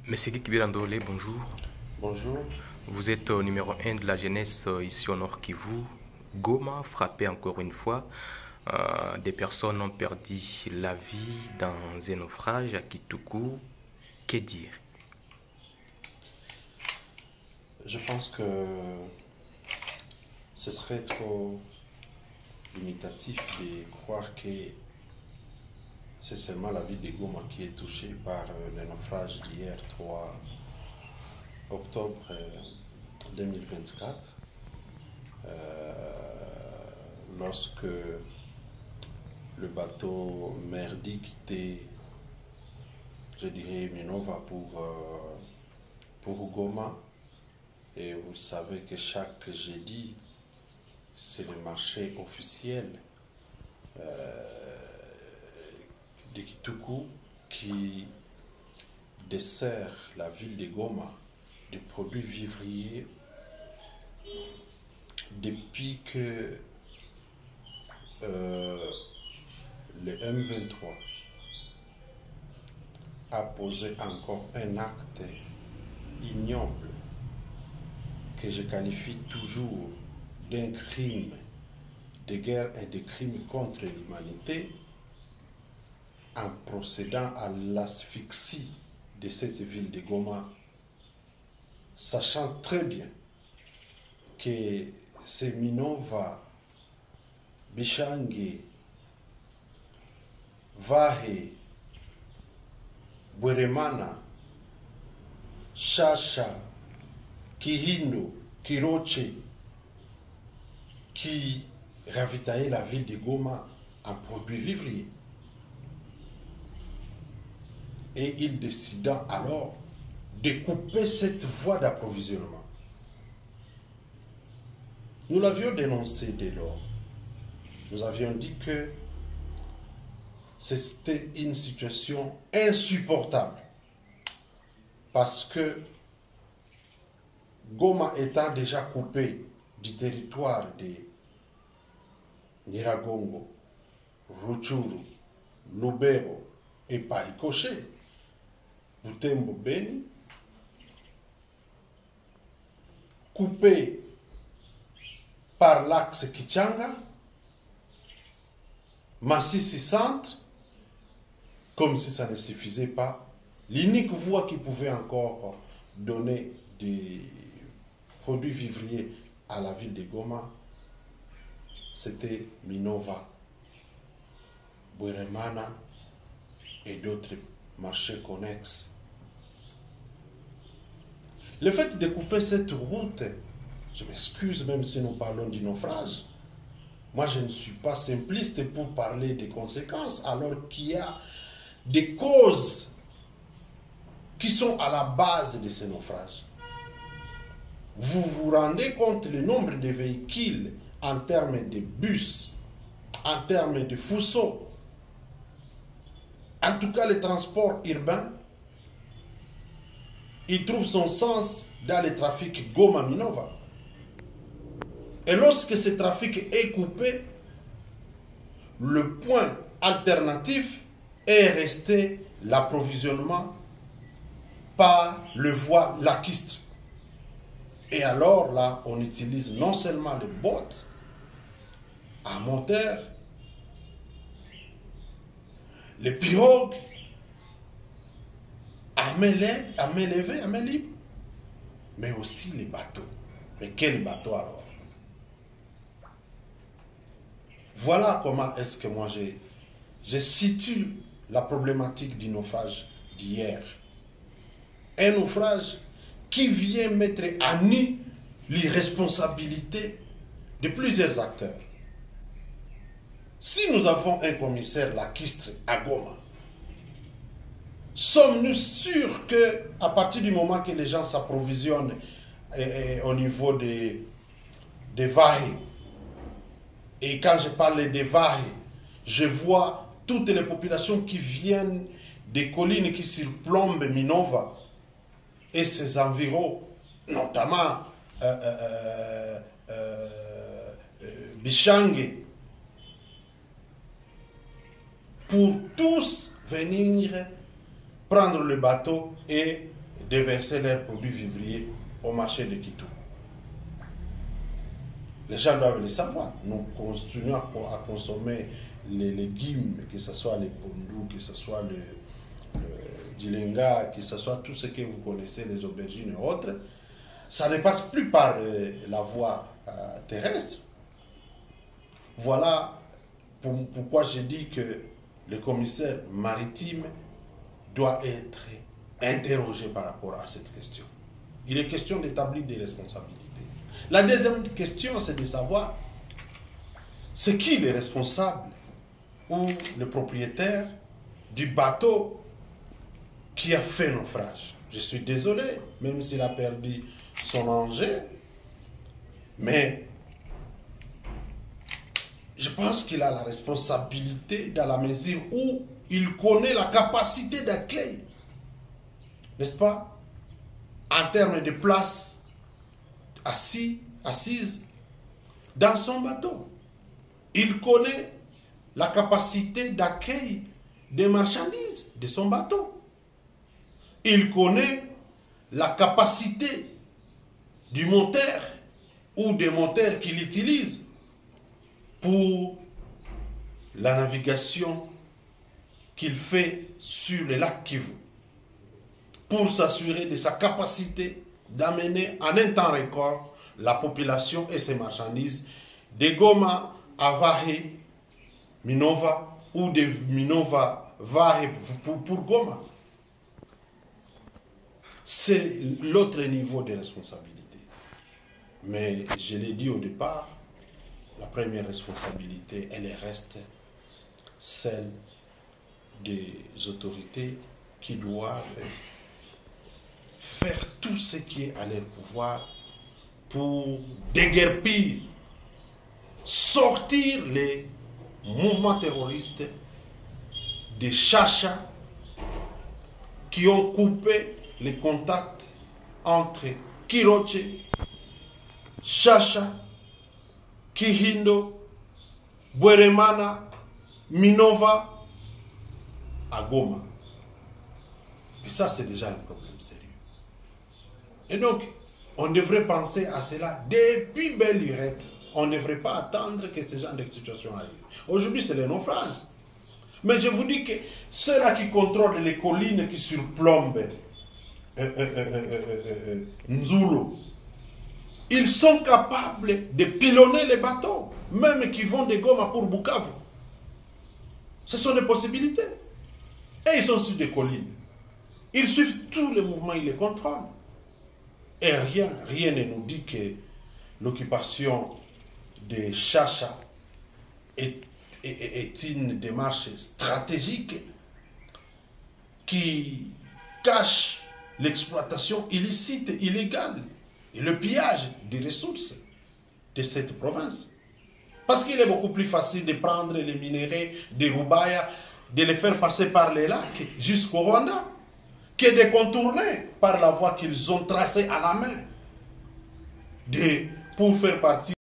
Monsieur Kibirandole, bonjour. Bonjour. Vous êtes au numéro 1 de la jeunesse ici au Nord Kivu. Goma, frappé encore une fois. Des personnes ont perdu la vie dans un naufrage à Kituku. Que dire? Je pense que ce serait trop limitatif de croire que c'est seulement la ville de Goma qui est touchée par le naufrage d'hier 3 octobre 2024, lorsque le bateau merdique quittait, je dirais, Minova pour Goma. Et vous savez que chaque jeudi, c'est le marché officiel de Kituku qui dessert la ville de Goma de produits vivriers depuis que le M23 a posé encore un acte ignoble que je qualifie toujours d'un crime de guerre et de crime contre l'humanité en procédant à l'asphyxie de cette ville de Goma, sachant très bien que ces Minova, Bishange, Vahe, Bweremana, Chacha, Kihindo, Kiroche, qui ravitaillaient la ville de Goma en produits vivriers. Et il décida alors de couper cette voie d'approvisionnement. Nous l'avions dénoncé dès lors. Nous avions dit que c'était une situation insupportable parce que Goma étant déjà coupé du territoire de Nyiragongo, Rutshuru, Lubero et Paikoshe, Butembo Beni, coupé par l'axe Kichanga, Massissi Centre, comme si ça ne suffisait pas, l'unique voie qui pouvait encore donner des produits vivriers à la ville de Goma, c'était Minova, Bweremana et d'autres marchés connexes. Le fait de couper cette route, je m'excuse même si nous parlons du naufrage, moi je ne suis pas simpliste pour parler des conséquences alors qu'il y a des causes qui sont à la base de ces naufrages. Vous vous rendez compte du nombre de véhicules en termes de bus, en termes de fuseaux, en tout cas le transport urbain, il trouve son sens dans le trafic Goma-Minova. Et lorsque ce trafic est coupé, le point alternatif est resté l'approvisionnement par le voie lacustre. Et alors là, on utilise non seulement les bottes à moteur, les pirogues à main levée, à main libre, mais aussi les bateaux. Mais quel bateau alors? Voilà comment est-ce que moi je situe la problématique du naufrage d'hier. Un naufrage qui vient mettre à nu l'irresponsabilité de plusieurs acteurs. Si nous avons un commissaire lacustre à Goma, sommes-nous sûrs qu'à partir du moment que les gens s'approvisionnent au niveau des Vahe, et quand je parle des Vahe, je vois toutes les populations qui viennent des collines qui surplombent Minova et ses environs, notamment Bishange, pour tous venir prendre le bateau et déverser leurs produits vivriers au marché de Quito. Les gens doivent le savoir. Nous continuons à consommer les légumes, que ce soit les pondous, que ce soit le dilenga, que ce soit tout ce que vous connaissez, les aubergines et autres. Ça ne passe plus par la voie terrestre. Voilà pourquoi je dis que le commissaire maritime doit être interrogé par rapport à cette question. Il est question d'établir des responsabilités. La deuxième question, c'est de savoir c'est qui le responsable ou le propriétaire du bateau qui a fait naufrage. Je suis désolé, même s'il a perdu son engin, mais je pense qu'il a la responsabilité dans la mesure où il connaît la capacité d'accueil, n'est-ce pas, en termes de place assise dans son bateau. Il connaît la capacité d'accueil des marchandises de son bateau. Il connaît la capacité du moteur ou des moteurs qu'il utilise pour la navigation qu'il fait sur le lac Kivu, pour s'assurer de sa capacité d'amener en un temps record la population et ses marchandises de Goma à Vahe, Minova, ou de Minova, Vahe pour Goma. C'est l'autre niveau de responsabilité. Mais je l'ai dit au départ, la première responsabilité, elle reste celle des autorités qui doivent faire tout ce qui est à leur pouvoir pour déguerpir, sortir les mouvements terroristes des chachas qui ont coupé les contacts entre Kiroche, Chacha, Kihindo, Bweremana, Minova, à Goma. Et ça, c'est déjà un problème sérieux. Et donc, on devrait penser à cela depuis belle lurette. On ne devrait pas attendre que ce genre de situation arrive. Aujourd'hui, c'est le naufrage. Mais je vous dis que ceux-là qui contrôlent les collines qui surplombent Nzulo, ils sont capables de pilonner les bateaux, même qui vont de Goma pour Bukavu. Ce sont des possibilités. Et ils sont sur des collines. Ils suivent tous les mouvements, ils les contrôlent. Et rien ne nous dit que l'occupation des Chacha est une démarche stratégique qui cache l'exploitation illicite, illégale et le pillage des ressources de cette province. Parce qu'il est beaucoup plus facile de prendre les minéraux de Rubaya, de les faire passer par les lacs jusqu'au Rwanda, que de contourner par la voie qu'ils ont tracée à la main pour faire partie